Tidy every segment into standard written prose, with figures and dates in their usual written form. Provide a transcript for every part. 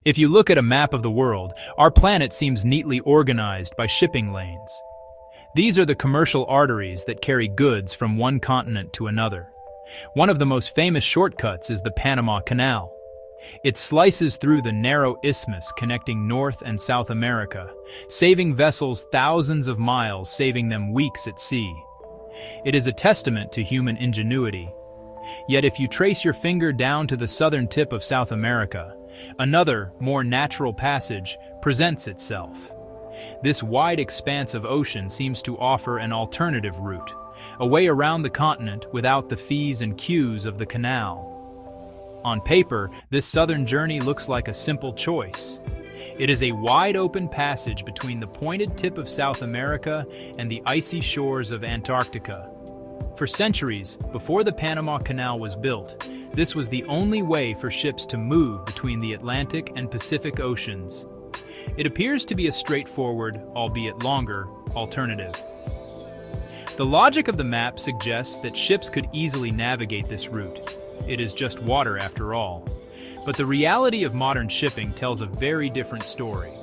If you look at a map of the world, our planet seems neatly organized by shipping lanes. These are the commercial arteries that carry goods from one continent to another. One of the most famous shortcuts is the Panama Canal. It slices through the narrow isthmus connecting North and South America, saving vessels thousands of miles, saving them weeks at sea. It is a testament to human ingenuity. Yet if you trace your finger down to the southern tip of South America, another, more natural passage presents itself. This wide expanse of ocean seems to offer an alternative route, a way around the continent without the fees and queues of the canal. On paper, this southern journey looks like a simple choice. It is a wide-open passage between the pointed tip of South America and the icy shores of Antarctica. For centuries, before the Panama Canal was built, this was the only way for ships to move between the Atlantic and Pacific Oceans. It appears to be a straightforward, albeit longer, alternative. The logic of the map suggests that ships could easily navigate this route. It is just water after all. But the reality of modern shipping tells a very different story.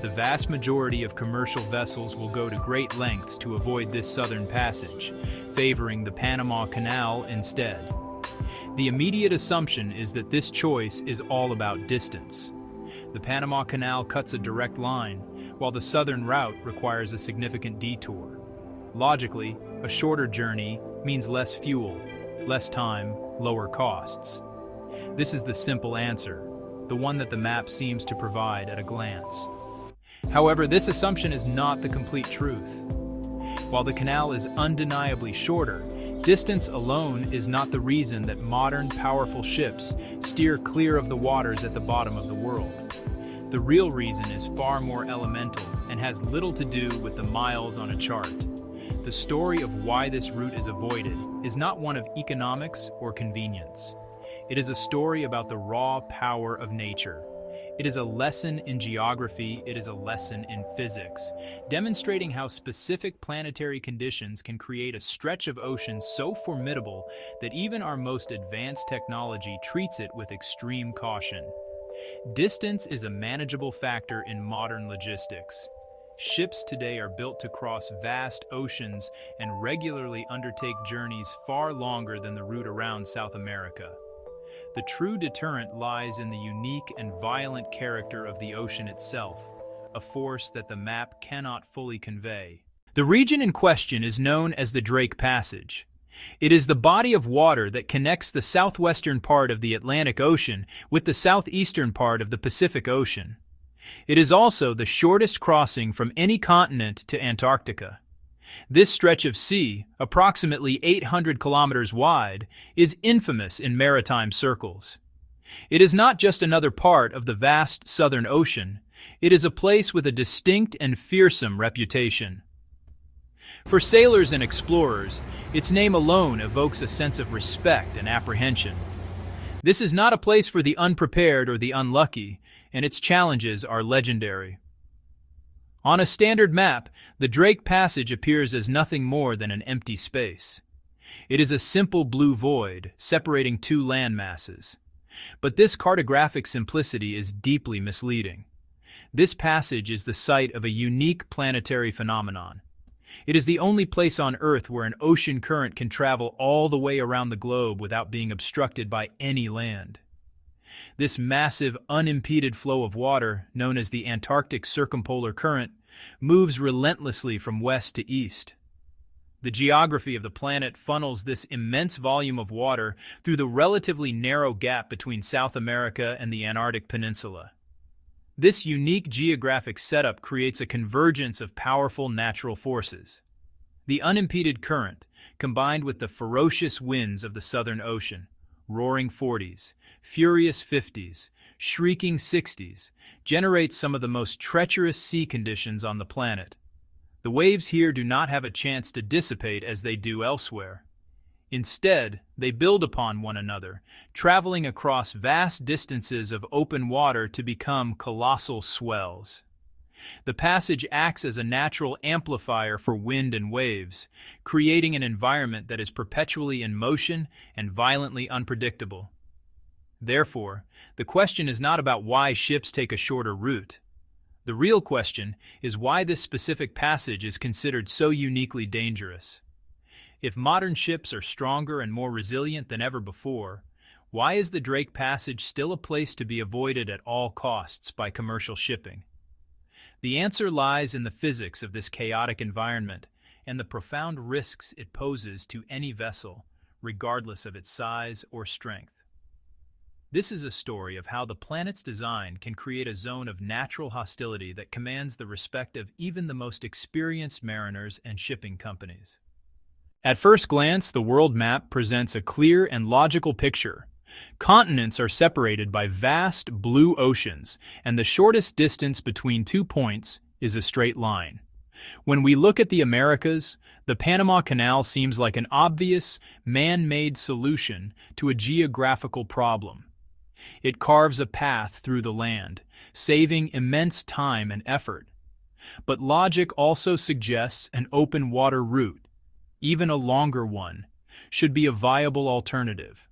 The vast majority of commercial vessels will go to great lengths to avoid this southern passage, favoring the Panama Canal instead. The immediate assumption is that this choice is all about distance. The Panama Canal cuts a direct line, while the southern route requires a significant detour. Logically, a shorter journey means less fuel, less time, lower costs. This is the simple answer, the one that the map seems to provide at a glance. However, this assumption is not the complete truth. While the canal is undeniably shorter, distance alone is not the reason that modern, powerful ships steer clear of the waters at the bottom of the world. The real reason is far more elemental and has little to do with the miles on a chart. The story of why this route is avoided is not one of economics or convenience. It is a story about the raw power of nature. It is a lesson in geography, it is a lesson in physics, demonstrating how specific planetary conditions can create a stretch of ocean so formidable that even our most advanced technology treats it with extreme caution. Distance is a manageable factor in modern logistics. Ships today are built to cross vast oceans and regularly undertake journeys far longer than the route around South America. The true deterrent lies in the unique and violent character of the ocean itself, a force that the map cannot fully convey. The region in question is known as the Drake Passage. It is the body of water that connects the southwestern part of the Atlantic Ocean with the southeastern part of the Pacific Ocean. It is also the shortest crossing from any continent to Antarctica. This stretch of sea, approximately 800 kilometers wide, is infamous in maritime circles. It is not just another part of the vast Southern Ocean, it is a place with a distinct and fearsome reputation. For sailors and explorers, its name alone evokes a sense of respect and apprehension. This is not a place for the unprepared or the unlucky, and its challenges are legendary. On a standard map, the Drake Passage appears as nothing more than an empty space. It is a simple blue void, separating two land masses. But this cartographic simplicity is deeply misleading. This passage is the site of a unique planetary phenomenon. It is the only place on Earth where an ocean current can travel all the way around the globe without being obstructed by any land. This massive, unimpeded flow of water, known as the Antarctic Circumpolar Current, moves relentlessly from west to east. The geography of the planet funnels this immense volume of water through the relatively narrow gap between South America and the Antarctic Peninsula. This unique geographic setup creates a convergence of powerful natural forces. The unimpeded current, combined with the ferocious winds of the Southern Ocean, roaring 40s, furious 50s, shrieking 60s, generates some of the most treacherous sea conditions on the planet. The waves here do not have a chance to dissipate as they do elsewhere. Instead, they build upon one another, traveling across vast distances of open water to become colossal swells. The passage acts as a natural amplifier for wind and waves, creating an environment that is perpetually in motion and violently unpredictable. Therefore, the question is not about why ships take a shorter route. The real question is why this specific passage is considered so uniquely dangerous. If modern ships are stronger and more resilient than ever before, why is the Drake Passage still a place to be avoided at all costs by commercial shipping? The answer lies in the physics of this chaotic environment and the profound risks it poses to any vessel, regardless of its size or strength. This is a story of how the planet's design can create a zone of natural hostility that commands the respect of even the most experienced mariners and shipping companies. At first glance, the world map presents a clear and logical picture. Continents are separated by vast blue oceans, and the shortest distance between 2 points is a straight line. When we look at the Americas, the Panama Canal seems like an obvious, man-made solution to a geographical problem. It carves a path through the land, saving immense time and effort. But logic also suggests an open water route, even a longer one, should be a viable alternative.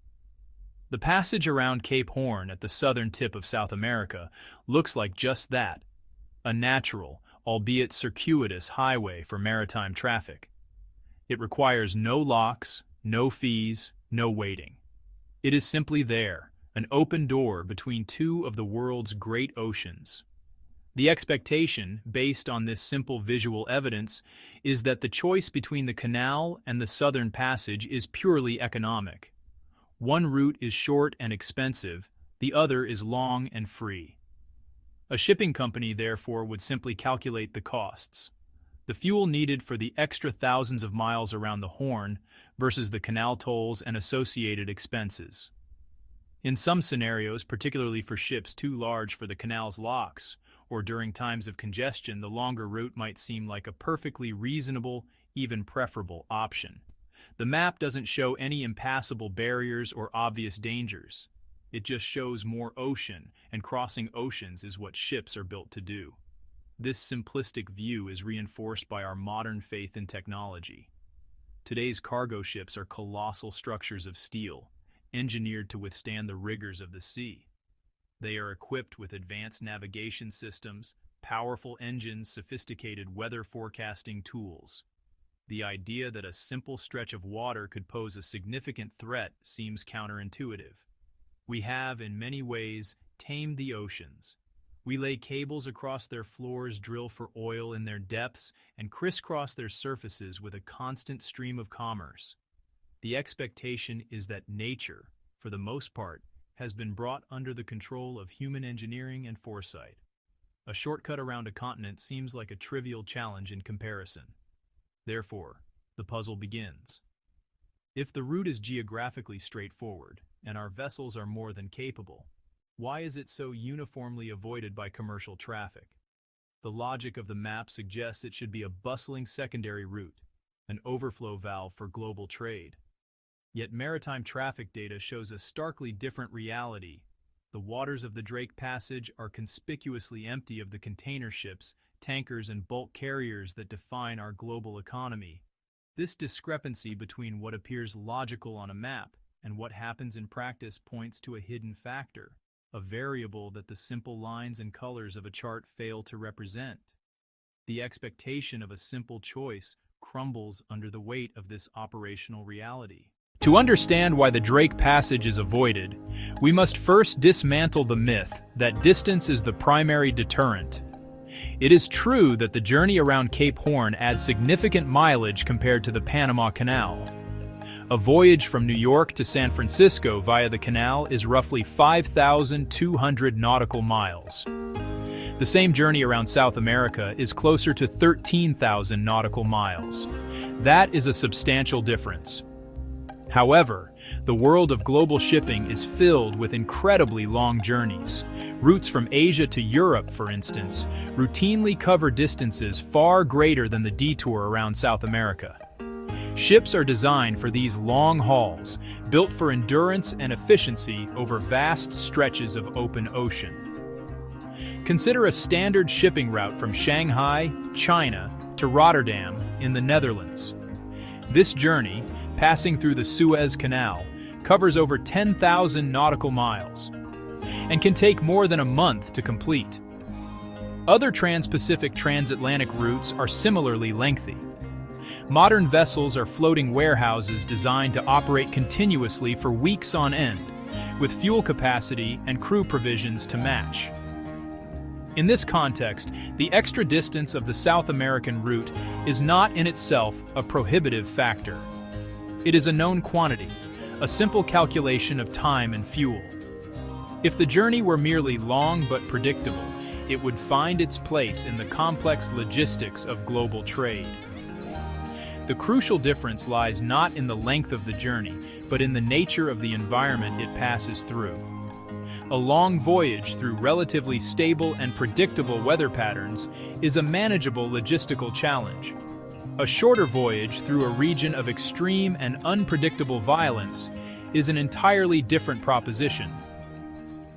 The passage around Cape Horn at the southern tip of South America looks like just that, a natural, albeit circuitous highway for maritime traffic. It requires no locks, no fees, no waiting. It is simply there, an open door between two of the world's great oceans. The expectation, based on this simple visual evidence, is that the choice between the canal and the southern passage is purely economic. One route is short and expensive, the other is long and free. A shipping company, therefore, would simply calculate the costs. The fuel needed for the extra thousands of miles around the Horn versus the canal tolls and associated expenses. In some scenarios, particularly for ships too large for the canal's locks, or during times of congestion, the longer route might seem like a perfectly reasonable, even preferable option. The map doesn't show any impassable barriers or obvious dangers. It just shows more ocean, and crossing oceans is what ships are built to do. This simplistic view is reinforced by our modern faith in technology. Today's cargo ships are colossal structures of steel, engineered to withstand the rigors of the sea. They are equipped with advanced navigation systems, powerful engines, sophisticated weather forecasting tools. The idea that a simple stretch of water could pose a significant threat seems counterintuitive. We have, in many ways, tamed the oceans. We lay cables across their floors, drill for oil in their depths, and crisscross their surfaces with a constant stream of commerce. The expectation is that nature, for the most part, has been brought under the control of human engineering and foresight. A shortcut around a continent seems like a trivial challenge in comparison. Therefore, the puzzle begins. If the route is geographically straightforward, and our vessels are more than capable, why is it so uniformly avoided by commercial traffic? The logic of the map suggests it should be a bustling secondary route, an overflow valve for global trade. Yet maritime traffic data shows a starkly different reality. The waters of the Drake Passage are conspicuously empty of the container ships, tankers, and bulk carriers that define our global economy. This discrepancy between what appears logical on a map and what happens in practice points to a hidden factor, a variable that the simple lines and colors of a chart fail to represent. The expectation of a simple choice crumbles under the weight of this operational reality. To understand why the Drake Passage is avoided, we must first dismantle the myth that distance is the primary deterrent. It is true that the journey around Cape Horn adds significant mileage compared to the Panama Canal. A voyage from New York to San Francisco via the canal is roughly 5,200 nautical miles. The same journey around South America is closer to 13,000 nautical miles. That is a substantial difference. However, the world of global shipping is filled with incredibly long journeys. Routes from Asia to Europe, for instance, routinely cover distances far greater than the detour around South America. Ships are designed for these long hauls, built for endurance and efficiency over vast stretches of open ocean. Consider a standard shipping route from Shanghai, China, to Rotterdam in the Netherlands. This journey, passing through the Suez Canal, covers over 10,000 nautical miles, and can take more than a month to complete. Other trans-Pacific transatlantic routes are similarly lengthy. Modern vessels are floating warehouses designed to operate continuously for weeks on end, with fuel capacity and crew provisions to match. In this context, the extra distance of the South American route is not in itself a prohibitive factor. It is a known quantity, a simple calculation of time and fuel. If the journey were merely long but predictable, it would find its place in the complex logistics of global trade. The crucial difference lies not in the length of the journey, but in the nature of the environment it passes through. A long voyage through relatively stable and predictable weather patterns is a manageable logistical challenge. A shorter voyage through a region of extreme and unpredictable violence is an entirely different proposition.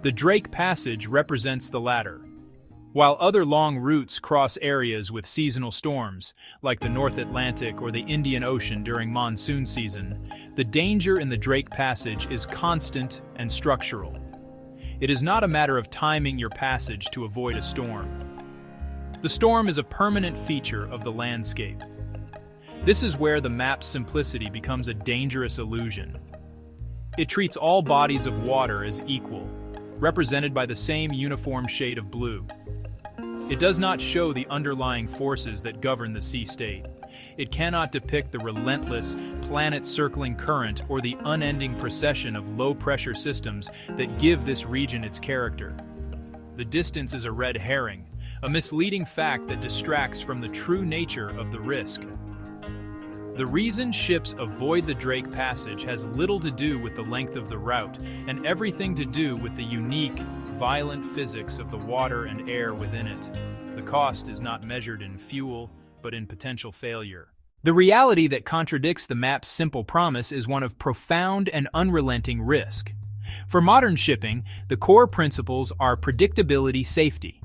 The Drake Passage represents the latter. While other long routes cross areas with seasonal storms, like the North Atlantic or the Indian Ocean during monsoon season, the danger in the Drake Passage is constant and structural. It is not a matter of timing your passage to avoid a storm. The storm is a permanent feature of the landscape. This is where the map's simplicity becomes a dangerous illusion. It treats all bodies of water as equal, represented by the same uniform shade of blue. It does not show the underlying forces that govern the sea state. It cannot depict the relentless, planet-circling current or the unending procession of low-pressure systems that give this region its character. The distance is a red herring, a misleading fact that distracts from the true nature of the risk. The reason ships avoid the Drake Passage has little to do with the length of the route and everything to do with the unique, violent physics of the water and air within it. The cost is not measured in fuel, but in potential failure. The reality that contradicts the map's simple promise is one of profound and unrelenting risk. For modern shipping, the core principles are predictability, safety.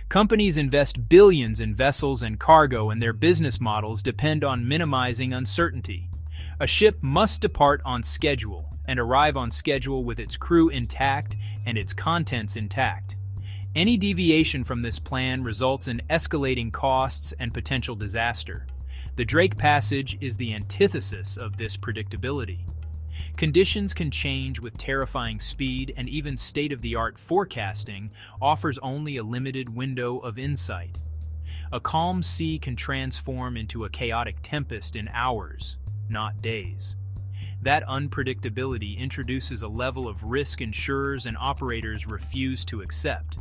Companies invest billions in vessels and cargo, and their business models depend on minimizing uncertainty. A ship must depart on schedule and arrive on schedule with its crew intact and its contents intact. Any deviation from this plan results in escalating costs and potential disaster. The Drake Passage is the antithesis of this predictability. Conditions can change with terrifying speed, and even state-of-the-art forecasting offers only a limited window of insight. A calm sea can transform into a chaotic tempest in hours, not days. That unpredictability introduces a level of risk insurers and operators refuse to accept.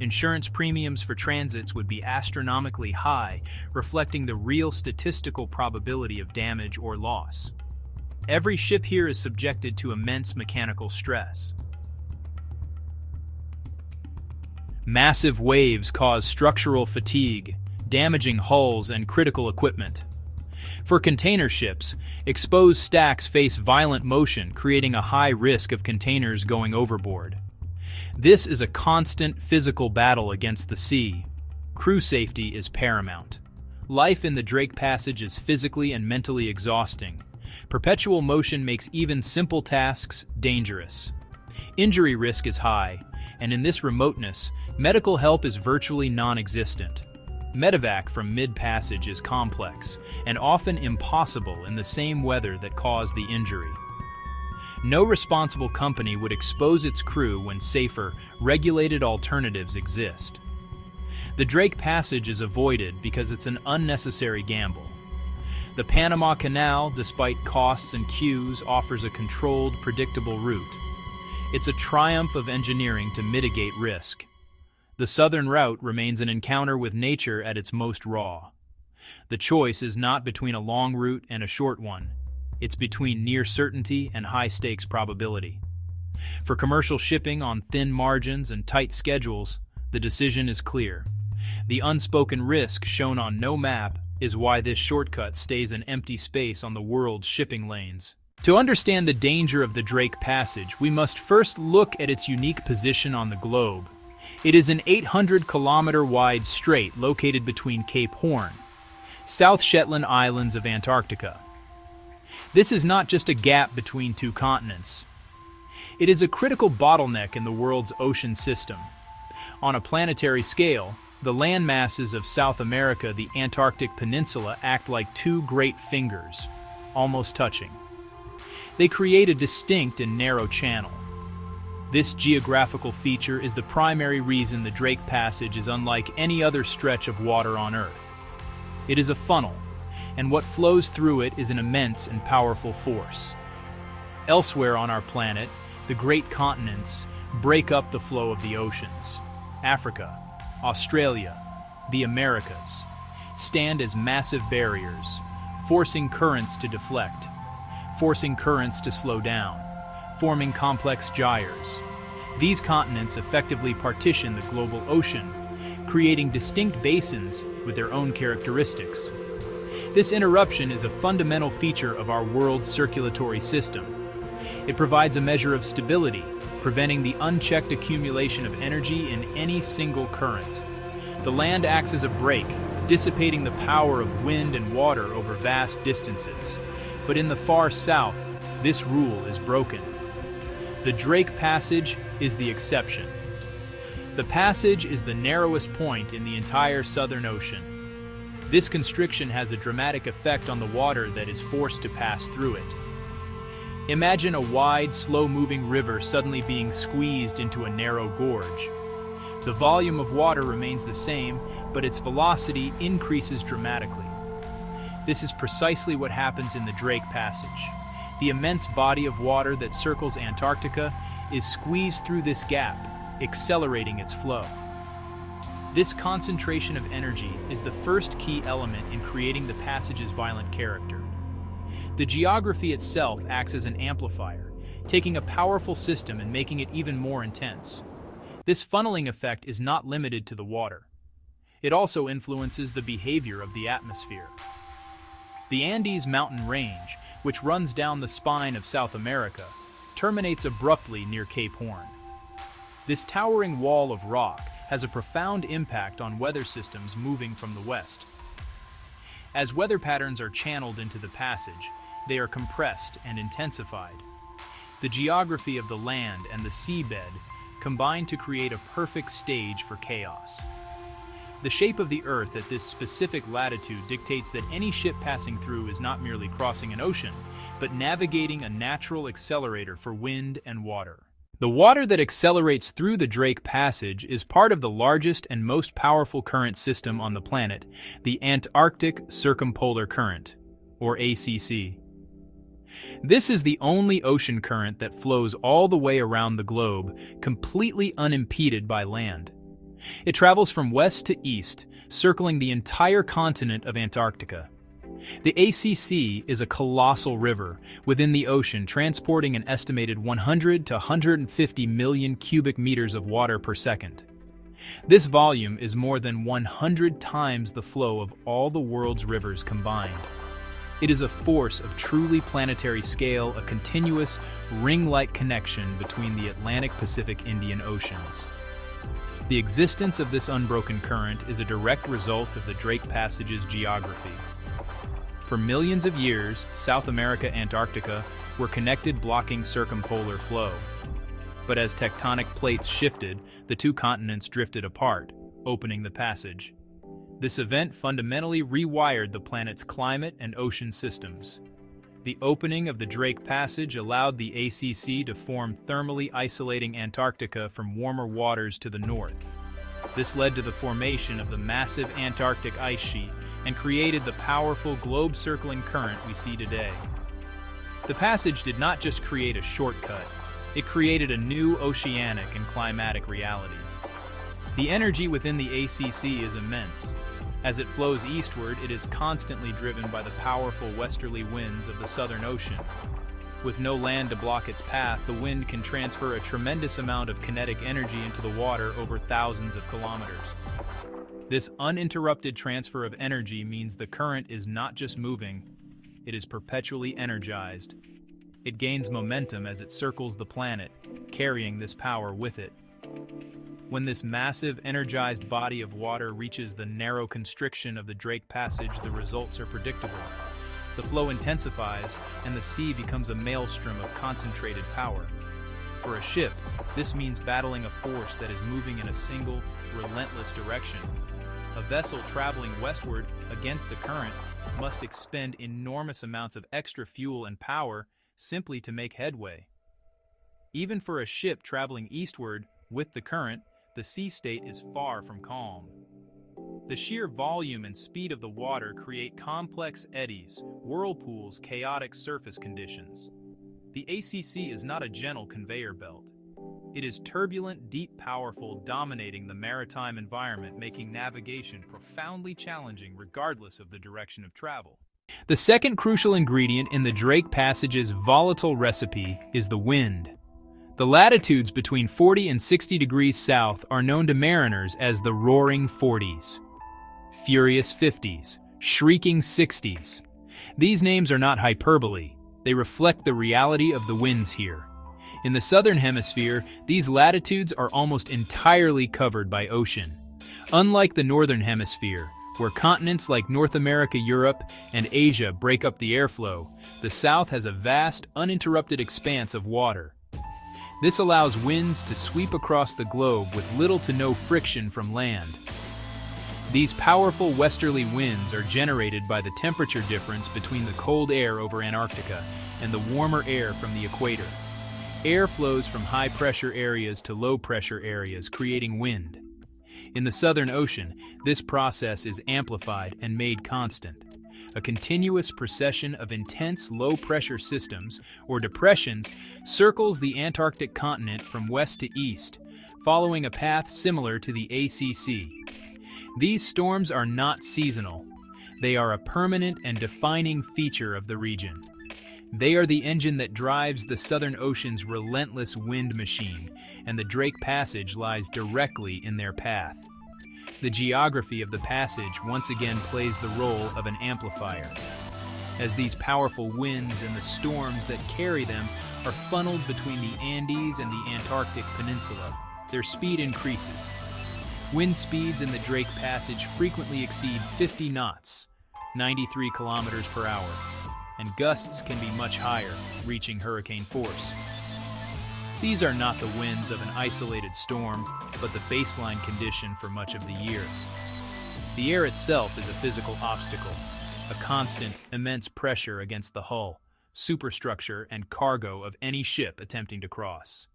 Insurance premiums for transits would be astronomically high, reflecting the real statistical probability of damage or loss. Every ship here is subjected to immense mechanical stress. Massive waves cause structural fatigue, damaging hulls and critical equipment. For container ships, exposed stacks face violent motion, creating a high risk of containers going overboard. This is a constant physical battle against the sea. Crew safety is paramount. Life in the Drake Passage is physically and mentally exhausting. Perpetual motion makes even simple tasks dangerous. Injury risk is high, and in this remoteness, medical help is virtually non-existent. Medevac from mid-passage is complex and often impossible in the same weather that caused the injury. No responsible company would expose its crew when safer, regulated alternatives exist. The Drake Passage is avoided because it's an unnecessary gamble. The Panama Canal, despite costs and queues, offers a controlled, predictable route. It's a triumph of engineering to mitigate risk. The southern route remains an encounter with nature at its most raw. The choice is not between a long route and a short one. It's between near certainty and high-stakes probability. For commercial shipping on thin margins and tight schedules, the decision is clear. The unspoken risk shown on no map is why this shortcut stays an empty space on the world's shipping lanes. To understand the danger of the Drake Passage, we must first look at its unique position on the globe. It is an 800-kilometer-wide strait located between Cape Horn, South Shetland Islands of Antarctica, This is not just a gap between two continents. It is a critical bottleneck in the world's ocean system. On a planetary scale, the land masses of South America, the Antarctic Peninsula, act like two great fingers, almost touching. They create a distinct and narrow channel. This geographical feature is the primary reason the Drake Passage is unlike any other stretch of water on Earth. It is a funnel, and what flows through it is an immense and powerful force. Elsewhere on our planet, the great continents break up the flow of the oceans. Africa, Australia, the Americas stand as massive barriers, forcing currents to deflect, forcing currents to slow down, forming complex gyres. These continents effectively partition the global ocean, creating distinct basins with their own characteristics. This interruption is a fundamental feature of our world's circulatory system. It provides a measure of stability, preventing the unchecked accumulation of energy in any single current. The land acts as a brake, dissipating the power of wind and water over vast distances. But in the far south, this rule is broken. The Drake Passage is the exception. The passage is the narrowest point in the entire Southern Ocean. This constriction has a dramatic effect on the water that is forced to pass through it. Imagine a wide, slow-moving river suddenly being squeezed into a narrow gorge. The volume of water remains the same, but its velocity increases dramatically. This is precisely what happens in the Drake Passage. The immense body of water that circles Antarctica is squeezed through this gap, accelerating its flow. This concentration of energy is the first key element in creating the passage's violent character. The geography itself acts as an amplifier, taking a powerful system and making it even more intense. This funneling effect is not limited to the water. It also influences the behavior of the atmosphere. The Andes mountain range, which runs down the spine of South America, terminates abruptly near Cape Horn. This towering wall of rock has a profound impact on weather systems moving from the west. As weather patterns are channeled into the passage, they are compressed and intensified. The geography of the land and the seabed combine to create a perfect stage for chaos. The shape of the Earth at this specific latitude dictates that any ship passing through is not merely crossing an ocean, but navigating a natural accelerator for wind and water. The water that accelerates through the Drake Passage is part of the largest and most powerful current system on the planet, the Antarctic Circumpolar Current, or ACC. This is the only ocean current that flows all the way around the globe, completely unimpeded by land. It travels from west to east, circling the entire continent of Antarctica. The ACC is a colossal river within the ocean, transporting an estimated 100 to 150 million cubic meters of water per second. This volume is more than 100 times the flow of all the world's rivers combined. It is a force of truly planetary scale, a continuous, ring-like connection between the Atlantic-Pacific-Indian Oceans. The existence of this unbroken current is a direct result of the Drake Passage's geography. For millions of years, South America and Antarctica were connected, blocking circumpolar flow. But as tectonic plates shifted, the two continents drifted apart, opening the passage. This event fundamentally rewired the planet's climate and ocean systems. The opening of the Drake Passage allowed the ACC to form, thermally isolating Antarctica from warmer waters to the north. This led to the formation of the massive Antarctic ice sheet and created the powerful globe-circling current we see today. The passage did not just create a shortcut, it created a new oceanic and climatic reality. The energy within the ACC is immense. As it flows eastward, it is constantly driven by the powerful westerly winds of the Southern Ocean. With no land to block its path, the wind can transfer a tremendous amount of kinetic energy into the water over thousands of kilometers. This uninterrupted transfer of energy means the current is not just moving, it is perpetually energized. It gains momentum as it circles the planet, carrying this power with it. When this massive, energized body of water reaches the narrow constriction of the Drake Passage, the results are predictable. The flow intensifies, and the sea becomes a maelstrom of concentrated power. For a ship, this means battling a force that is moving in a single, relentless direction. A vessel traveling westward against the current must expend enormous amounts of extra fuel and power simply to make headway. Even for a ship traveling eastward with the current, the sea state is far from calm. The sheer volume and speed of the water create complex eddies, whirlpools, chaotic surface conditions. The ACC is not a gentle conveyor belt. It is turbulent, deep, powerful, dominating the maritime environment, making navigation profoundly challenging regardless of the direction of travel. The second crucial ingredient in the Drake Passage's volatile recipe is the wind. The latitudes between 40 and 60 degrees south are known to mariners as the roaring 40s, furious 50s, shrieking 60s. These names are not hyperbole. They reflect the reality of the winds here. In the southern hemisphere, these latitudes are almost entirely covered by ocean. Unlike the northern hemisphere, where continents like North America, Europe, and Asia break up the airflow, the south has a vast, uninterrupted expanse of water. This allows winds to sweep across the globe with little to no friction from land. These powerful westerly winds are generated by the temperature difference between the cold air over Antarctica and the warmer air from the equator. Air flows from high-pressure areas to low-pressure areas, creating wind. In the Southern Ocean, this process is amplified and made constant. A continuous procession of intense low-pressure systems, or depressions, circles the Antarctic continent from west to east, following a path similar to the ACC. These storms are not seasonal. They are a permanent and defining feature of the region. They are the engine that drives the Southern Ocean's relentless wind machine, and the Drake Passage lies directly in their path. The geography of the passage once again plays the role of an amplifier. As these powerful winds and the storms that carry them are funneled between the Andes and the Antarctic Peninsula, their speed increases. Wind speeds in the Drake Passage frequently exceed 50 knots, 93 kilometers per hour, and gusts can be much higher, reaching hurricane force. These are not the winds of an isolated storm, but the baseline condition for much of the year. The air itself is a physical obstacle, a constant, immense pressure against the hull, superstructure, and cargo of any ship attempting to cross.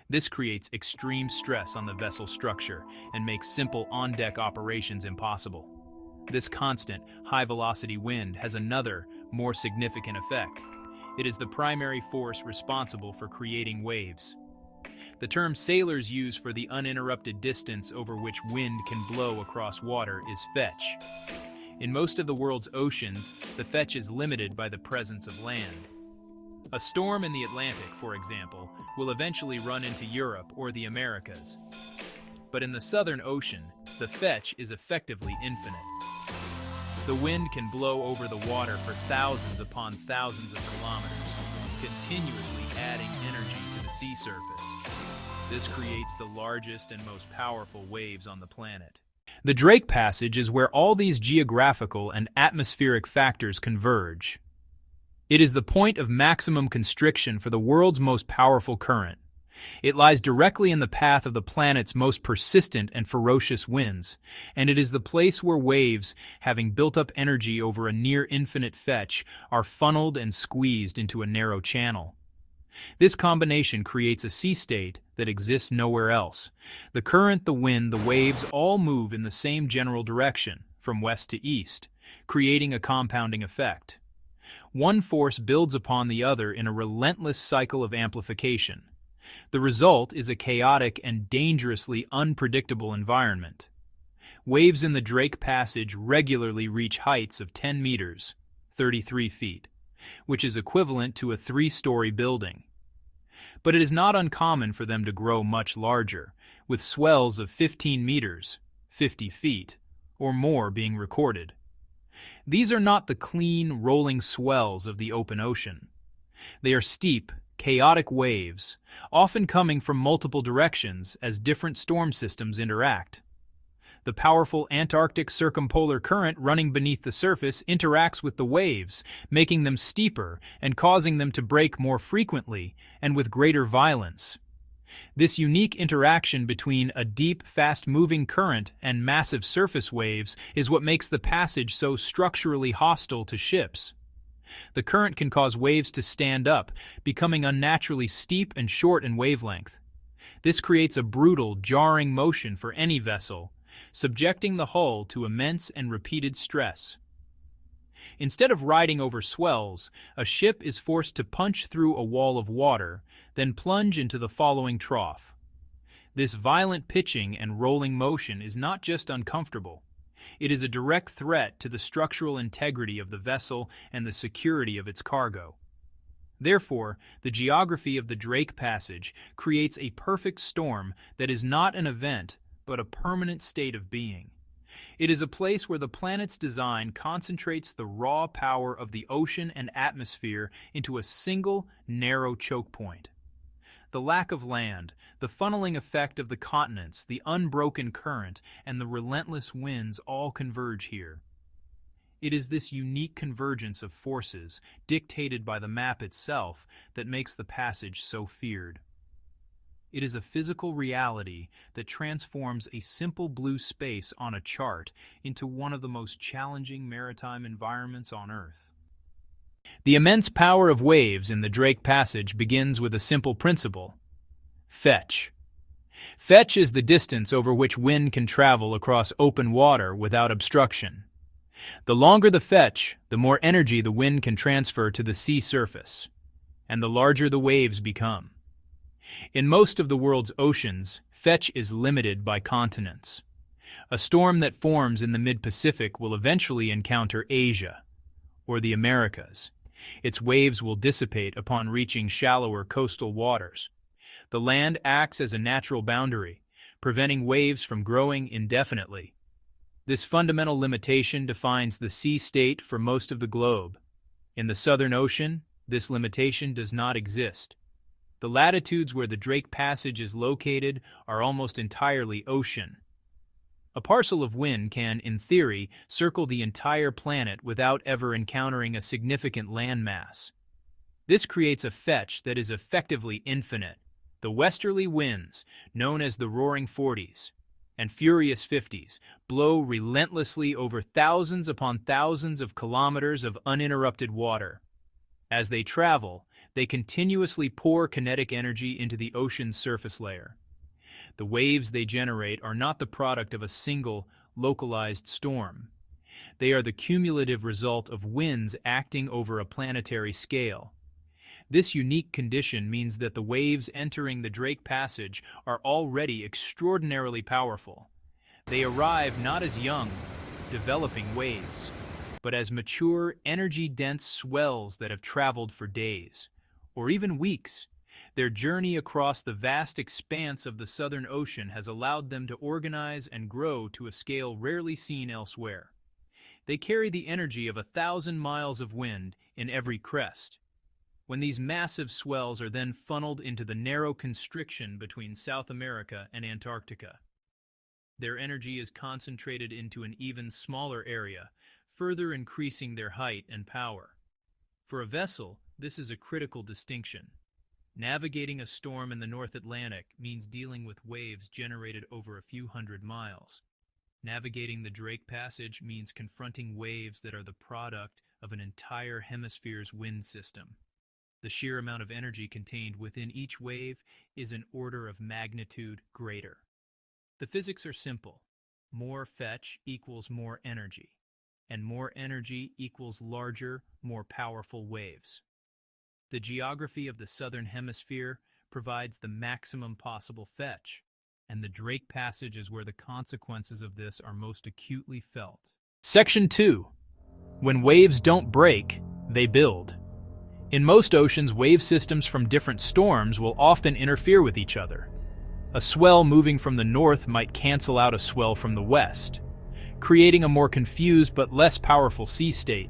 This creates extreme stress on the vessel structure and makes simple on-deck operations impossible. This constant, high-velocity wind has another, more significant effect. It is the primary force responsible for creating waves. The term sailors use for the uninterrupted distance over which wind can blow across water is fetch. In most of the world's oceans, the fetch is limited by the presence of land. A storm in the Atlantic, for example, will eventually run into Europe or the Americas. But in the Southern Ocean, the fetch is effectively infinite. The wind can blow over the water for thousands upon thousands of kilometers, continuously adding energy to the sea surface. This creates the largest and most powerful waves on the planet. The Drake Passage is where all these geographical and atmospheric factors converge. It is the point of maximum constriction for the world's most powerful current. It lies directly in the path of the planet's most persistent and ferocious winds, and it is the place where waves, having built up energy over a near-infinite fetch, are funneled and squeezed into a narrow channel. This combination creates a sea state that exists nowhere else. The current, the wind, the waves all move in the same general direction, from west to east, creating a compounding effect. One force builds upon the other in a relentless cycle of amplification. The result is a chaotic and dangerously unpredictable environment. Waves in the Drake Passage regularly reach heights of 10 meters, 33 feet, which is equivalent to a 3-story building. But it is not uncommon for them to grow much larger, with swells of 15 meters, 50 feet, or more being recorded. These are not the clean, rolling swells of the open ocean. They are steep, chaotic waves, often coming from multiple directions as different storm systems interact. The powerful Antarctic Circumpolar Current running beneath the surface interacts with the waves, making them steeper and causing them to break more frequently and with greater violence. This unique interaction between a deep, fast-moving current and massive surface waves is what makes the passage so structurally hostile to ships. The current can cause waves to stand up, becoming unnaturally steep and short in wavelength. This creates a brutal, jarring motion for any vessel, subjecting the hull to immense and repeated stress. Instead of riding over swells, a ship is forced to punch through a wall of water, then plunge into the following trough. This violent pitching and rolling motion is not just uncomfortable. It is a direct threat to the structural integrity of the vessel and the security of its cargo. Therefore, the geography of the Drake Passage creates a perfect storm that is not an event, but a permanent state of being. It is a place where the planet's design concentrates the raw power of the ocean and atmosphere into a single, narrow choke point. The lack of land, the funneling effect of the continents, the unbroken current, and the relentless winds all converge here. It is this unique convergence of forces, dictated by the map itself, that makes the passage so feared. It is a physical reality that transforms a simple blue space on a chart into one of the most challenging maritime environments on Earth. The immense power of waves in the Drake Passage begins with a simple principle: fetch. Fetch is the distance over which wind can travel across open water without obstruction. The longer the fetch, the more energy the wind can transfer to the sea surface, and the larger the waves become. In most of the world's oceans, fetch is limited by continents. A storm that forms in the mid-Pacific will eventually encounter Asia, or the Americas. Its waves will dissipate upon reaching shallower coastal waters. The land acts as a natural boundary, preventing waves from growing indefinitely. This fundamental limitation defines the sea state for most of the globe. In the Southern Ocean, this limitation does not exist. The latitudes where the Drake Passage is located are almost entirely ocean. A parcel of wind can, in theory, circle the entire planet without ever encountering a significant landmass. This creates a fetch that is effectively infinite. The westerly winds, known as the Roaring Forties and Furious Fifties, blow relentlessly over thousands upon thousands of kilometers of uninterrupted water. As they travel, they continuously pour kinetic energy into the ocean's surface layer. The waves they generate are not the product of a single, localized storm. They are the cumulative result of winds acting over a planetary scale. This unique condition means that the waves entering the Drake Passage are already extraordinarily powerful. They arrive not as young, developing waves, but as mature, energy-dense swells that have traveled for days, or even weeks. Their journey across the vast expanse of the Southern Ocean has allowed them to organize and grow to a scale rarely seen elsewhere. They carry the energy of 1,000 miles of wind in every crest. When these massive swells are then funneled into the narrow constriction between South America and Antarctica, their energy is concentrated into an even smaller area, further increasing their height and power. For a vessel, this is a critical distinction. Navigating a storm in the North Atlantic means dealing with waves generated over a few hundred miles. Navigating the Drake Passage means confronting waves that are the product of an entire hemisphere's wind system. The sheer amount of energy contained within each wave is an order of magnitude greater. The physics are simple. More fetch equals more energy, and more energy equals larger, more powerful waves. The geography of the Southern Hemisphere provides the maximum possible fetch, and the Drake Passage is where the consequences of this are most acutely felt. Section 2. When waves don't break, they build. In most oceans, wave systems from different storms will often interfere with each other. A swell moving from the north might cancel out a swell from the west, creating a more confused but less powerful sea state.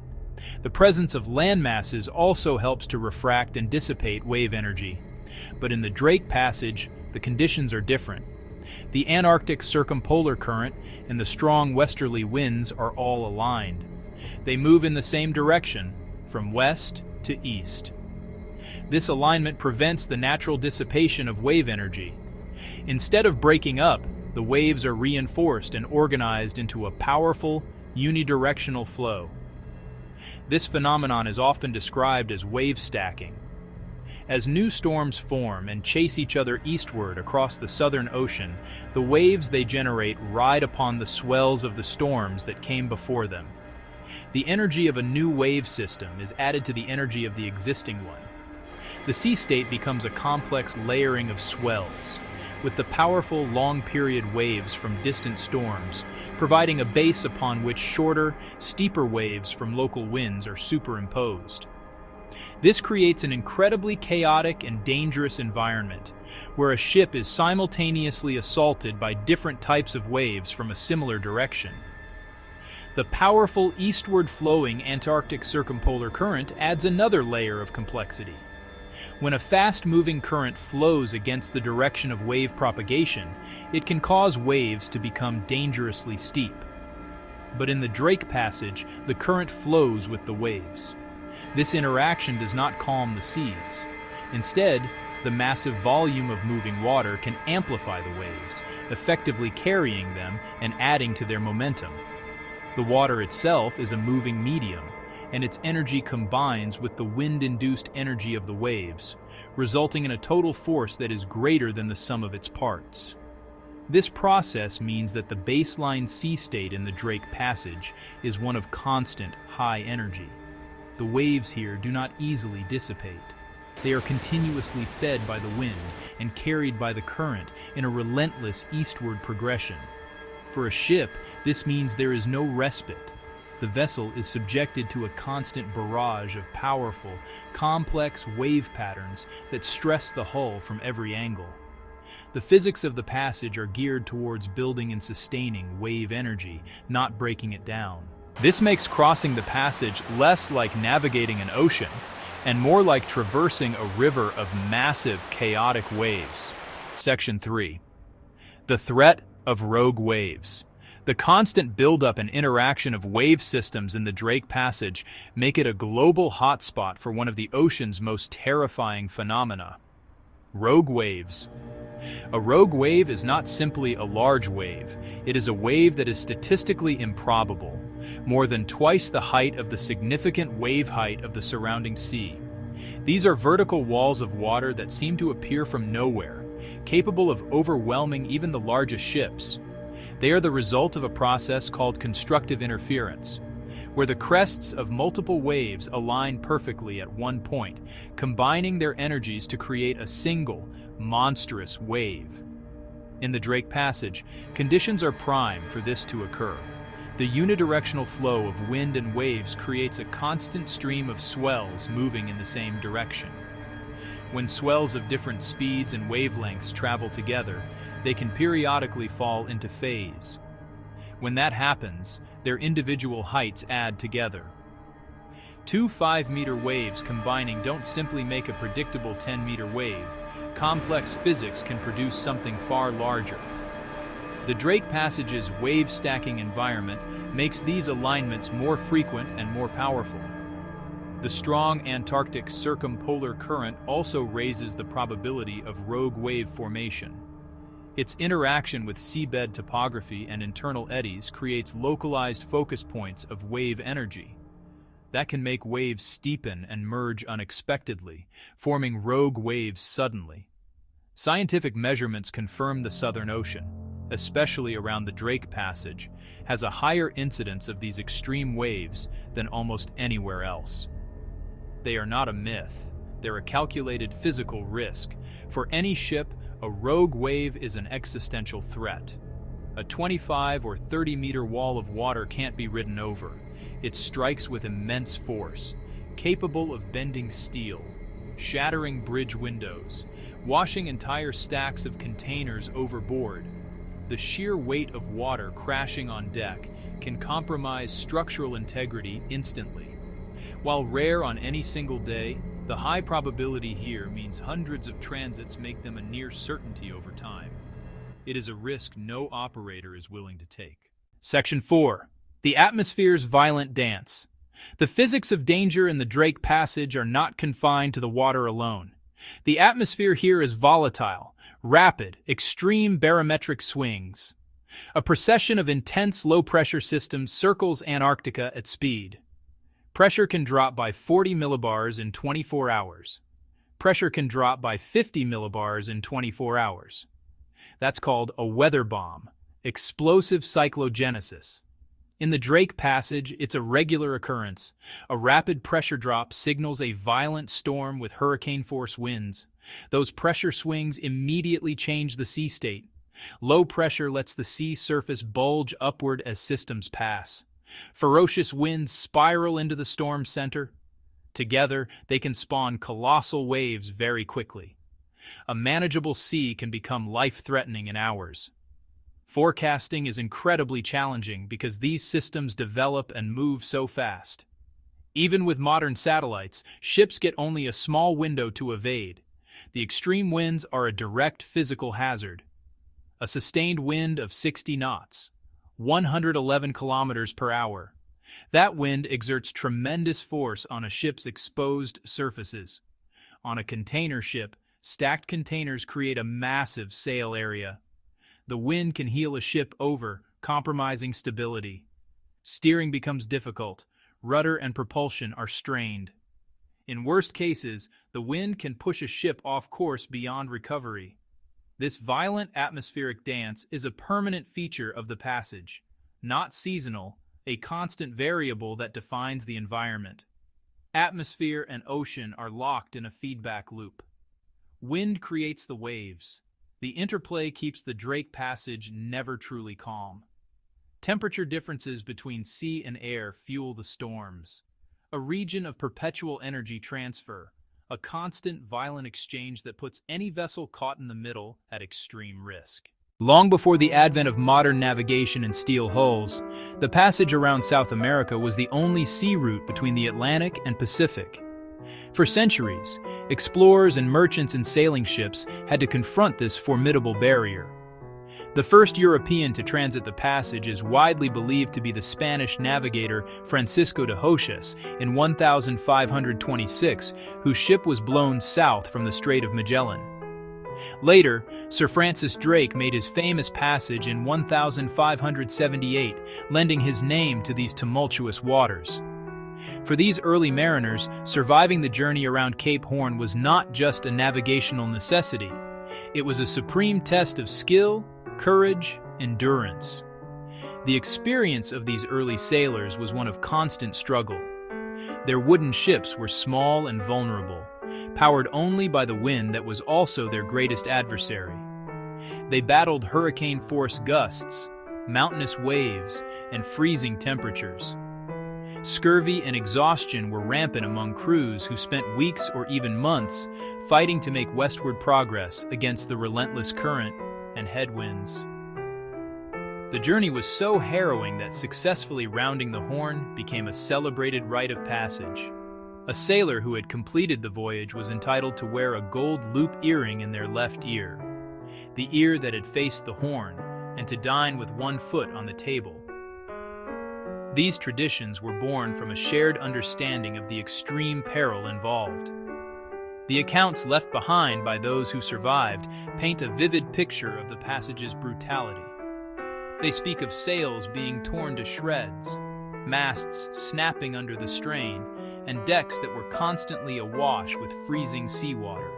The presence of land masses also helps to refract and dissipate wave energy. But in the Drake Passage, the conditions are different. The Antarctic Circumpolar Current and the strong westerly winds are all aligned. They move in the same direction, from west to east. This alignment prevents the natural dissipation of wave energy. Instead of breaking up, the waves are reinforced and organized into a powerful, unidirectional flow. This phenomenon is often described as wave stacking. As new storms form and chase each other eastward across the Southern Ocean, the waves they generate ride upon the swells of the storms that came before them. The energy of a new wave system is added to the energy of the existing one. The sea state becomes a complex layering of swells, with the powerful long-period waves from distant storms providing a base upon which shorter, steeper waves from local winds are superimposed. This creates an incredibly chaotic and dangerous environment, where a ship is simultaneously assaulted by different types of waves from a similar direction. The powerful eastward-flowing Antarctic Circumpolar Current adds another layer of complexity. When a fast-moving current flows against the direction of wave propagation, it can cause waves to become dangerously steep. But in the Drake Passage, the current flows with the waves. This interaction does not calm the seas. Instead, the massive volume of moving water can amplify the waves, effectively carrying them and adding to their momentum. The water itself is a moving medium, and its energy combines with the wind-induced energy of the waves, resulting in a total force that is greater than the sum of its parts. This process means that the baseline sea state in the Drake Passage is one of constant, high energy. The waves here do not easily dissipate. They are continuously fed by the wind and carried by the current in a relentless eastward progression. For a ship, this means there is no respite. The vessel is subjected to a constant barrage of powerful, complex wave patterns that stress the hull from every angle. The physics of the passage are geared towards building and sustaining wave energy, not breaking it down. This makes crossing the passage less like navigating an ocean and more like traversing a river of massive, chaotic waves. Section 3. The threat of rogue waves. The constant buildup and interaction of wave systems in the Drake Passage make it a global hotspot for one of the ocean's most terrifying phenomena: rogue waves. A rogue wave is not simply a large wave. It is a wave that is statistically improbable, more than twice the height of the significant wave height of the surrounding sea. These are vertical walls of water that seem to appear from nowhere, capable of overwhelming even the largest ships. They are the result of a process called constructive interference, where the crests of multiple waves align perfectly at one point, combining their energies to create a single, monstrous wave. In the Drake Passage, conditions are prime for this to occur. The unidirectional flow of wind and waves creates a constant stream of swells moving in the same direction. When swells of different speeds and wavelengths travel together, they can periodically fall into phase. When that happens, their individual heights add together. Two 5-meter waves combining don't simply make a predictable 10-meter wave. Complex physics can produce something far larger. The Drake Passage's wave-stacking environment makes these alignments more frequent and more powerful. The strong Antarctic Circumpolar Current also raises the probability of rogue wave formation. Its interaction with seabed topography and internal eddies creates localized focus points of wave energy. That can make waves steepen and merge unexpectedly, forming rogue waves suddenly. Scientific measurements confirm the Southern Ocean, especially around the Drake Passage, has a higher incidence of these extreme waves than almost anywhere else. They are not a myth. They're a calculated physical risk. For any ship, a rogue wave is an existential threat. A 25 or 30-meter wall of water can't be ridden over. It strikes with immense force, capable of bending steel, shattering bridge windows, washing entire stacks of containers overboard. The sheer weight of water crashing on deck can compromise structural integrity instantly. While rare on any single day, the high probability here means hundreds of transits make them a near certainty over time. It is a risk no operator is willing to take. Section 4. The atmosphere's violent dance. The physics of danger in the Drake Passage are not confined to the water alone. The atmosphere here is volatile, rapid, extreme barometric swings. A procession of intense low-pressure systems circles Antarctica at speed. Pressure can drop by 40 millibars in 24 hours. Pressure can drop by 50 millibars in 24 hours. That's called a weather bomb, explosive cyclogenesis. In the Drake Passage, it's a regular occurrence. A rapid pressure drop signals a violent storm with hurricane-force winds. Those pressure swings immediately change the sea state. Low pressure lets the sea surface bulge upward as systems pass. Ferocious winds spiral into the storm center. Together, they can spawn colossal waves very quickly. A manageable sea can become life-threatening in hours. Forecasting is incredibly challenging because these systems develop and move so fast. Even with modern satellites, ships get only a small window to evade. The extreme winds are a direct physical hazard. A sustained wind of 60 knots, 111 kilometers per hour. That wind exerts tremendous force on a ship's exposed surfaces. On a container ship, stacked containers create a massive sail area. The wind can heel a ship over, compromising stability. Steering becomes difficult. Rudder and propulsion are strained. In worst cases, the wind can push a ship off course beyond recovery. This violent atmospheric dance is a permanent feature of the passage, not seasonal, a constant variable that defines the environment. Atmosphere and ocean are locked in a feedback loop. Wind creates the waves. The interplay keeps the Drake Passage never truly calm. Temperature differences between sea and air fuel the storms. A region of perpetual energy transfer, a constant violent exchange that puts any vessel caught in the middle at extreme risk. Long before the advent of modern navigation and steel hulls, the passage around South America was the only sea route between the Atlantic and Pacific. For centuries, explorers and merchants in sailing ships had to confront this formidable barrier. The first European to transit the passage is widely believed to be the Spanish navigator Francisco de Hoces in 1526, whose ship was blown south from the Strait of Magellan. Later, Sir Francis Drake made his famous passage in 1578, lending his name to these tumultuous waters. For these early mariners, surviving the journey around Cape Horn was not just a navigational necessity. It was a supreme test of skill, courage, endurance. The experience of these early sailors was one of constant struggle. Their wooden ships were small and vulnerable, powered only by the wind that was also their greatest adversary. They battled hurricane-force gusts, mountainous waves, and freezing temperatures. Scurvy and exhaustion were rampant among crews who spent weeks or even months fighting to make westward progress against the relentless current and headwinds. The journey was so harrowing that successfully rounding the Horn became a celebrated rite of passage. A sailor who had completed the voyage was entitled to wear a gold loop earring in their left ear, the ear that had faced the Horn, and to dine with one foot on the table. These traditions were born from a shared understanding of the extreme peril involved. The accounts left behind by those who survived paint a vivid picture of the passage's brutality. They speak of sails being torn to shreds, masts snapping under the strain, and decks that were constantly awash with freezing seawater.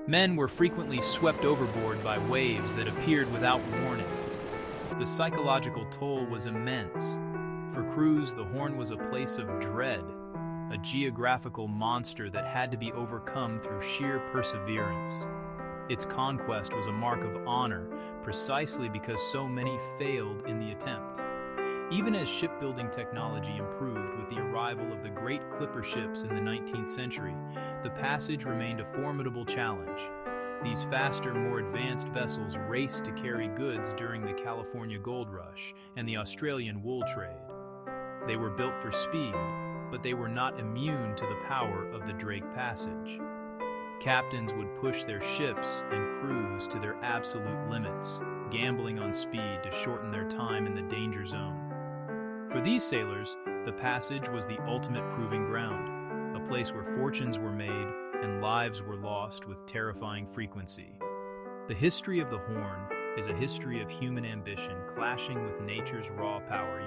Men were frequently swept overboard by waves that appeared without warning. The psychological toll was immense. For crews, the Horn was a place of dread, a geographical monster that had to be overcome through sheer perseverance. Its conquest was a mark of honor, precisely because so many failed in the attempt. Even as shipbuilding technology improved with the arrival of the great clipper ships in the 19th century, the passage remained a formidable challenge. These faster, more advanced vessels raced to carry goods during the California Gold Rush and the Australian wool trade. They were built for speed, but they were not immune to the power of the Drake Passage. Captains would push their ships and crews to their absolute limits. gambling on speed to shorten their time in the danger zone. For these sailors, the passage was the ultimate proving ground, a place where fortunes were made and lives were lost with terrifying frequency. The history of the Horn is a history of human ambition clashing with nature's raw power,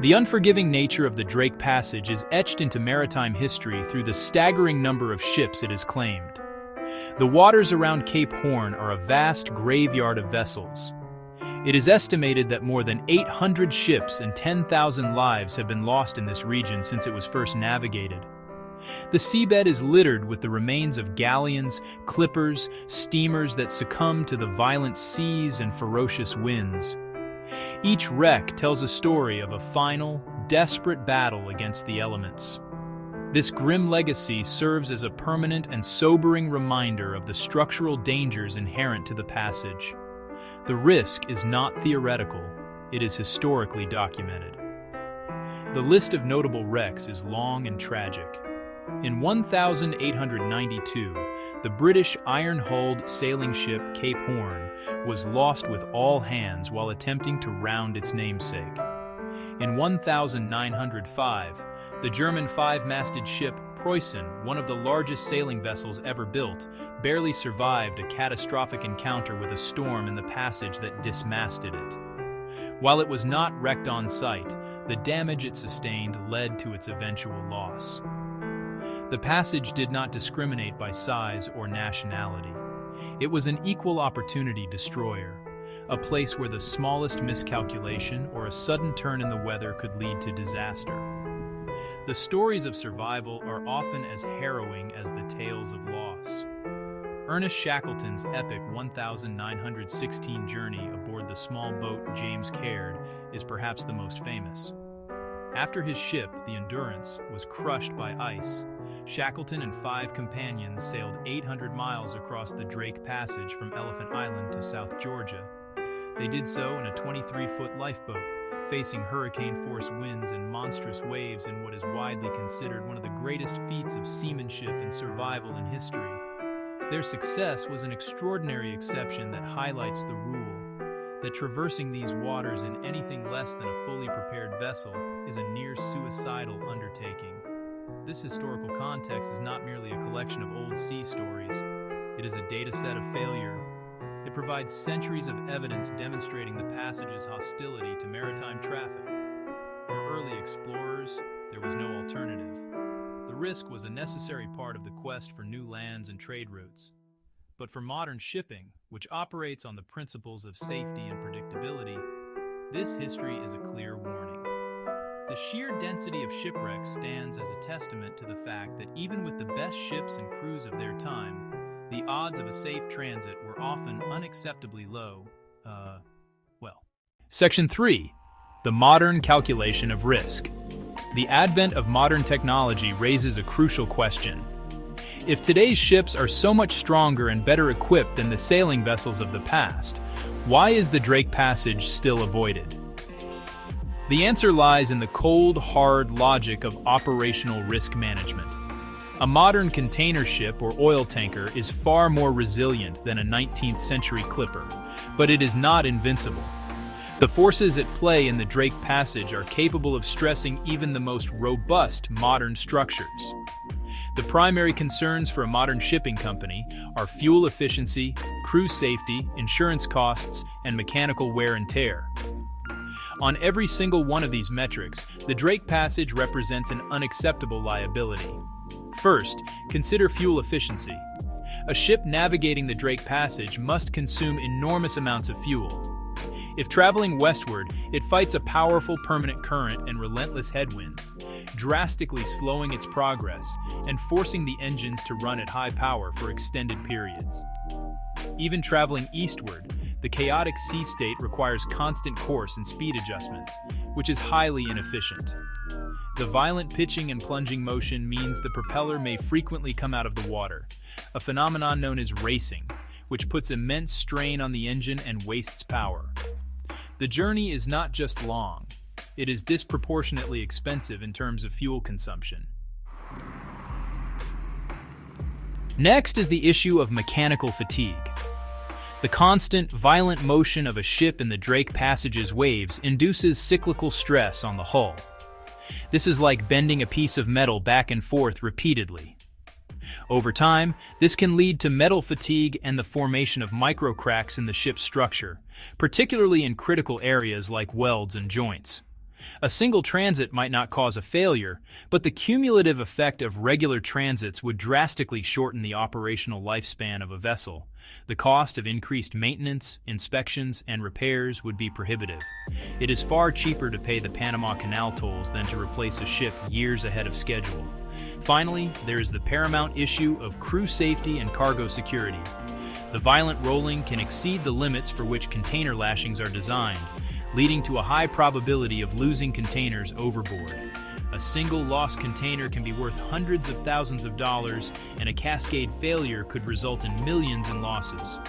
The unforgiving nature of the Drake Passage is etched into maritime history through the staggering number of ships it has claimed. The waters around Cape Horn are a vast graveyard of vessels. It is estimated that more than 800 ships and 10,000 lives have been lost in this region since it was first navigated. The seabed is littered with the remains of galleons, clippers, steamers that succumbed to the violent seas and ferocious winds. Each wreck tells a story of a final, desperate battle against the elements. This grim legacy serves as a permanent and sobering reminder of the structural dangers inherent to the passage. The risk is not theoretical, it is historically documented. The list of notable wrecks is long and tragic. In 1892, the British iron-hulled sailing ship Cape Horn was lost with all hands while attempting to round its namesake. In 1905, the German five-masted ship Preußen, one of the largest sailing vessels ever built, barely survived a catastrophic encounter with a storm in the passage that dismasted it. While it was not wrecked on site, the damage it sustained led to its eventual loss. The passage did not discriminate by size or nationality. It was an equal opportunity destroyer, a place where the smallest miscalculation or a sudden turn in the weather could lead to disaster. The stories of survival are often as harrowing as the tales of loss. Ernest Shackleton's epic 1916 journey aboard the small boat James Caird is perhaps the most famous. After his ship, the Endurance, was crushed by ice, Shackleton and 5 companions sailed 800 miles across the Drake Passage from Elephant Island to South Georgia. They did so in a 23-foot lifeboat, facing hurricane-force winds and monstrous waves in what is widely considered one of the greatest feats of seamanship and survival in history. Their success was an extraordinary exception that highlights the rule that traversing these waters in anything less than a fully prepared vessel is a near-suicidal undertaking. This historical context is not merely a collection of old sea stories. It is a data set of failure. It provides centuries of evidence demonstrating the passage's hostility to maritime traffic. For early explorers, there was no alternative. The risk was a necessary part of the quest for new lands and trade routes. But for modern shipping, which operates on the principles of safety and predictability, this history is a clear warning. The sheer density of shipwrecks stands as a testament to the fact that even with the best ships and crews of their time, the odds of a safe transit were often unacceptably low. Section 3. The modern calculation of risk. The advent of modern technology raises a crucial question. If today's ships are so much stronger and better equipped than the sailing vessels of the past, why is the Drake Passage still avoided? The answer lies in the cold, hard logic of operational risk management. A modern container ship or oil tanker is far more resilient than a 19th century clipper, but it is not invincible. The forces at play in the Drake Passage are capable of stressing even the most robust modern structures. The primary concerns for a modern shipping company are fuel efficiency, crew safety, insurance costs, and mechanical wear and tear. On every single one of these metrics, the Drake Passage represents an unacceptable liability. First, consider fuel efficiency. A ship navigating the Drake Passage must consume enormous amounts of fuel. If traveling westward, it fights a powerful permanent current and relentless headwinds, drastically slowing its progress and forcing the engines to run at high power for extended periods. Even traveling eastward, the chaotic sea state requires constant course and speed adjustments, which is highly inefficient. The violent pitching and plunging motion means the propeller may frequently come out of the water, a phenomenon known as racing, which puts immense strain on the engine and wastes power. The journey is not just long, it is disproportionately expensive in terms of fuel consumption. Next is the issue of mechanical fatigue. The constant, violent motion of a ship in the Drake Passage's waves induces cyclical stress on the hull. This is like bending a piece of metal back and forth repeatedly. Over time, this can lead to metal fatigue and the formation of microcracks in the ship's structure, particularly in critical areas like welds and joints. A single transit might not cause a failure, but the cumulative effect of regular transits would drastically shorten the operational lifespan of a vessel. The cost of increased maintenance, inspections, and repairs would be prohibitive. It is far cheaper to pay the Panama Canal tolls than to replace a ship years ahead of schedule. Finally, there is the paramount issue of crew safety and cargo security. The violent rolling can exceed the limits for which container lashings are designed, leading to a high probability of losing containers overboard. A single lost container can be worth hundreds of thousands of dollars, and a cascade failure could result in millions in losses.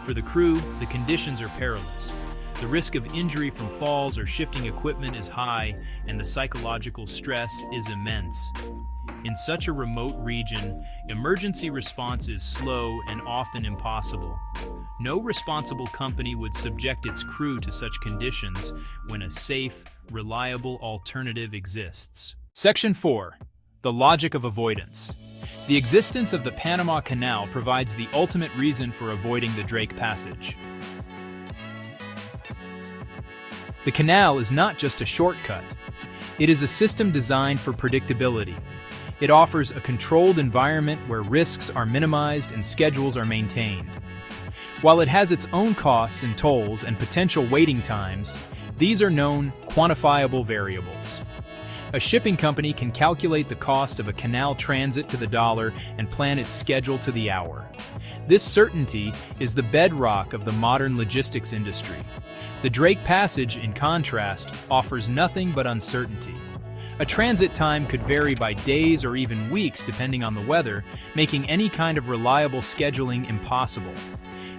For the crew, the conditions are perilous. The risk of injury from falls or shifting equipment is high, and the psychological stress is immense. In such a remote region, emergency response is slow and often impossible. No responsible company would subject its crew to such conditions when a safe, reliable alternative exists. Section 4. The logic of avoidance. The existence of the Panama Canal provides the ultimate reason for avoiding the Drake Passage. The canal is not just a shortcut. It is a system designed for predictability. It offers a controlled environment where risks are minimized and schedules are maintained. While it has its own costs and tolls and potential waiting times, these are known quantifiable variables. A shipping company can calculate the cost of a canal transit to the dollar and plan its schedule to the hour. This certainty is the bedrock of the modern logistics industry. The Drake Passage, in contrast, offers nothing but uncertainty. A transit time could vary by days or even weeks depending on the weather, making any kind of reliable scheduling impossible.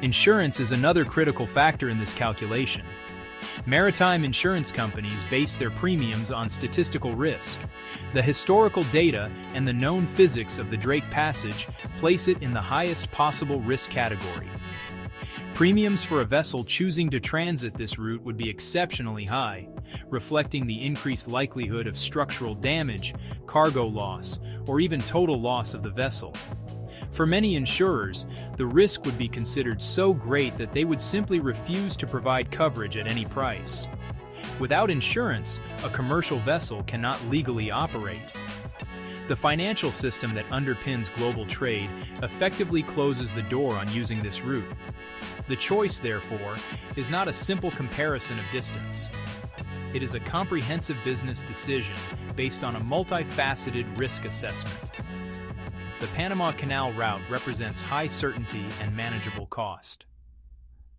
Insurance is another critical factor in this calculation. Maritime insurance companies base their premiums on statistical risk. The historical data and the known physics of the Drake Passage place it in the highest possible risk category. Premiums for a vessel choosing to transit this route would be exceptionally high, reflecting the increased likelihood of structural damage, cargo loss, or even total loss of the vessel. For many insurers, the risk would be considered so great that they would simply refuse to provide coverage at any price. Without insurance, a commercial vessel cannot legally operate. The financial system that underpins global trade effectively closes the door on using this route. The choice, therefore, is not a simple comparison of distance. It is a comprehensive business decision based on a multifaceted risk assessment. The Panama Canal route represents high certainty and manageable cost.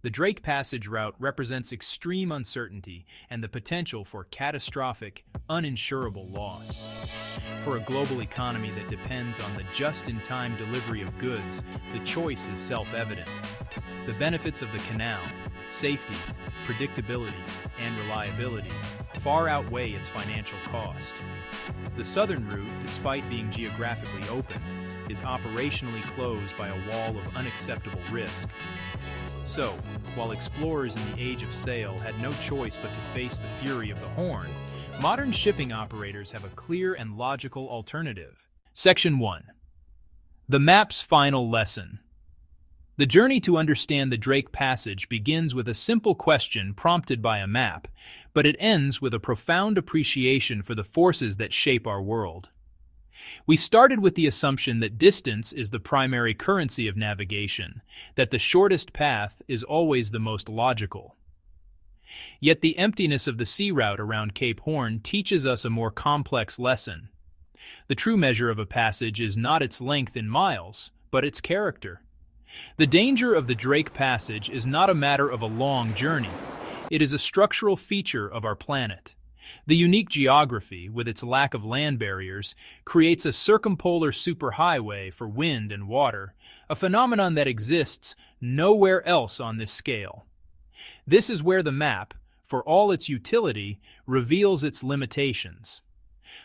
The Drake Passage route represents extreme uncertainty and the potential for catastrophic, uninsurable loss. For a global economy that depends on the just-in-time delivery of goods, the choice is self-evident. The benefits of the canal, safety, predictability, and reliability, far outweigh its financial cost. The southern route, despite being geographically open, is operationally closed by a wall of unacceptable risk. So, while explorers in the age of sail had no choice but to face the fury of the Horn, modern shipping operators have a clear and logical alternative. Section 1. The map's final lesson. The journey to understand the Drake Passage begins with a simple question prompted by a map, but it ends with a profound appreciation for the forces that shape our world. We started with the assumption that distance is the primary currency of navigation, that the shortest path is always the most logical. Yet the emptiness of the sea route around Cape Horn teaches us a more complex lesson. The true measure of a passage is not its length in miles, but its character. The danger of the Drake Passage is not a matter of a long journey. It is a structural feature of our planet. The unique geography, with its lack of land barriers, creates a circumpolar superhighway for wind and water, a phenomenon that exists nowhere else on this scale. This is where the map, for all its utility, reveals its limitations.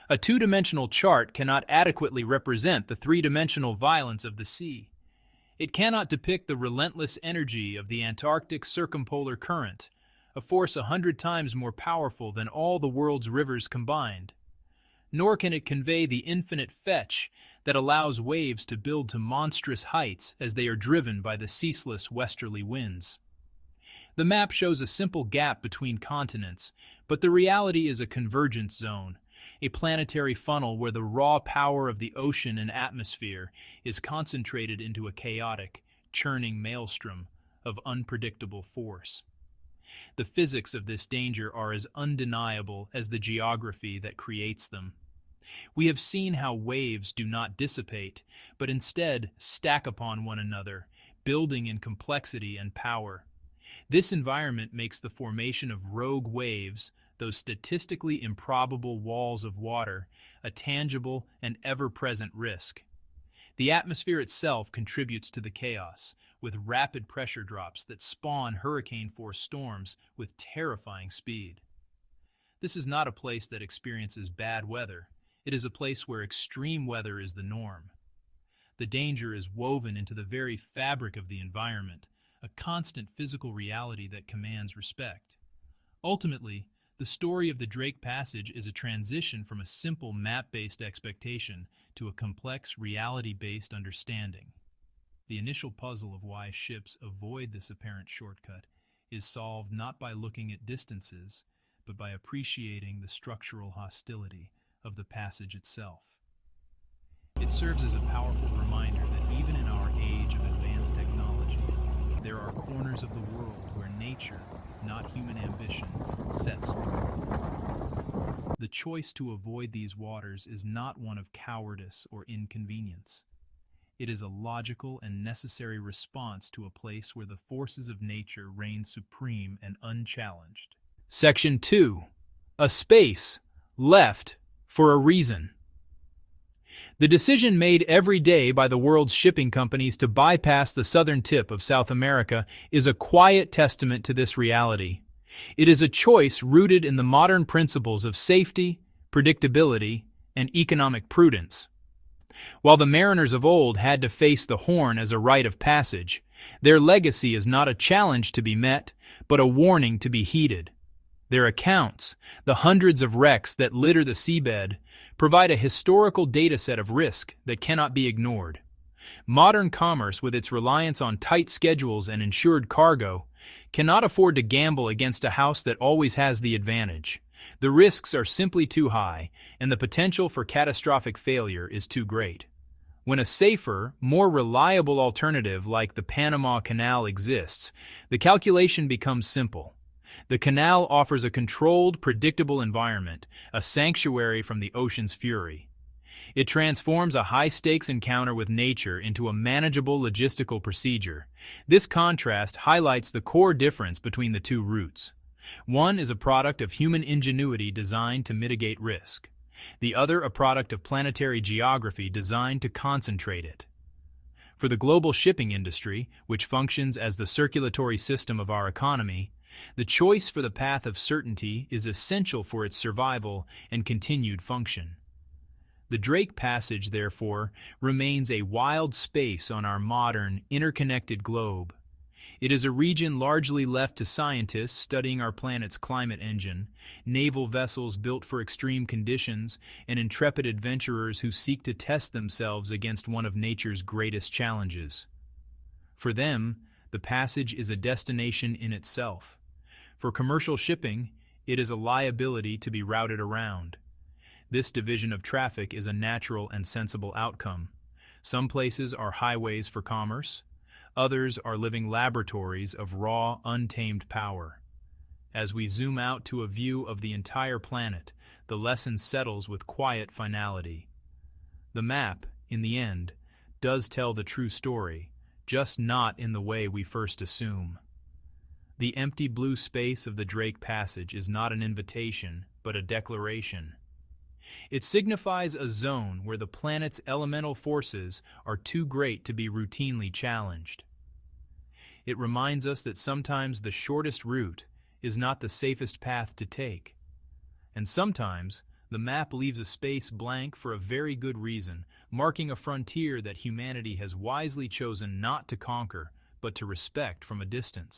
A two-dimensional chart cannot adequately represent the three-dimensional violence of the sea. It cannot depict the relentless energy of the Antarctic Circumpolar Current, a force 100 times more powerful than all the world's rivers combined. Nor can it convey the infinite fetch that allows waves to build to monstrous heights as they are driven by the ceaseless westerly winds. The map shows a simple gap between continents, but the reality is a convergence zone, a planetary funnel where the raw power of the ocean and atmosphere is concentrated into a chaotic, churning maelstrom of unpredictable force. The physics of this danger are as undeniable as the geography that creates them. We have seen how waves do not dissipate, but instead stack upon one another, building in complexity and power. This environment makes the formation of rogue waves, those statistically improbable walls of water, a tangible and ever-present risk. The atmosphere itself contributes to the chaos, with rapid pressure drops that spawn hurricane-force storms with terrifying speed. This is not a place that experiences bad weather. It is a place where extreme weather is the norm. The danger is woven into the very fabric of the environment, a constant physical reality that commands respect. Ultimately, the story of the Drake Passage is a transition from a simple map-based expectation to a complex reality-based understanding. The initial puzzle of why ships avoid this apparent shortcut is solved not by looking at distances, but by appreciating the structural hostility of the passage itself. It serves as a powerful reminder that even in our age of advanced technology, there are corners of the world where nature, not human ambition, sets the rules. The choice to avoid these waters is not one of cowardice or inconvenience. It is a logical and necessary response to a place where the forces of nature reign supreme and unchallenged. Section 2. A space left for a reason. The decision made every day by the world's shipping companies to bypass the southern tip of South America is a quiet testament to this reality. It is a choice rooted in the modern principles of safety, predictability, and economic prudence. While the mariners of old had to face the Horn as a rite of passage, their legacy is not a challenge to be met, but a warning to be heeded. Their accounts, the hundreds of wrecks that litter the seabed, provide a historical dataset of risk that cannot be ignored. Modern commerce, with its reliance on tight schedules and insured cargo, cannot afford to gamble against a house that always has the advantage. The risks are simply too high, and the potential for catastrophic failure is too great. When a safer, more reliable alternative like the Panama Canal exists, the calculation becomes simple. The canal offers a controlled, predictable environment, a sanctuary from the ocean's fury. It transforms a high-stakes encounter with nature into a manageable logistical procedure. This contrast highlights the core difference between the two routes. One is a product of human ingenuity designed to mitigate risk. The other a product of planetary geography designed to concentrate it. For the global shipping industry, which functions as the circulatory system of our economy, the choice for the path of certainty is essential for its survival and continued function. The Drake Passage, therefore, remains a wild space on our modern, interconnected globe. It is a region largely left to scientists studying our planet's climate engine, naval vessels built for extreme conditions, and intrepid adventurers who seek to test themselves against one of nature's greatest challenges. For them, the passage is a destination in itself. For commercial shipping, it is a liability to be routed around. This division of traffic is a natural and sensible outcome. Some places are highways for commerce. Others are living laboratories of raw, untamed power. As we zoom out to a view of the entire planet, the lesson settles with quiet finality. The map, in the end, does tell the true story, just not in the way we first assume. The empty blue space of the Drake Passage is not an invitation, but a declaration. It signifies a zone where the planet's elemental forces are too great to be routinely challenged. It reminds us that sometimes the shortest route is not the safest path to take, and sometimes The map leaves a space blank for a very good reason, marking a frontier that humanity has wisely chosen not to conquer, but to respect from a distance.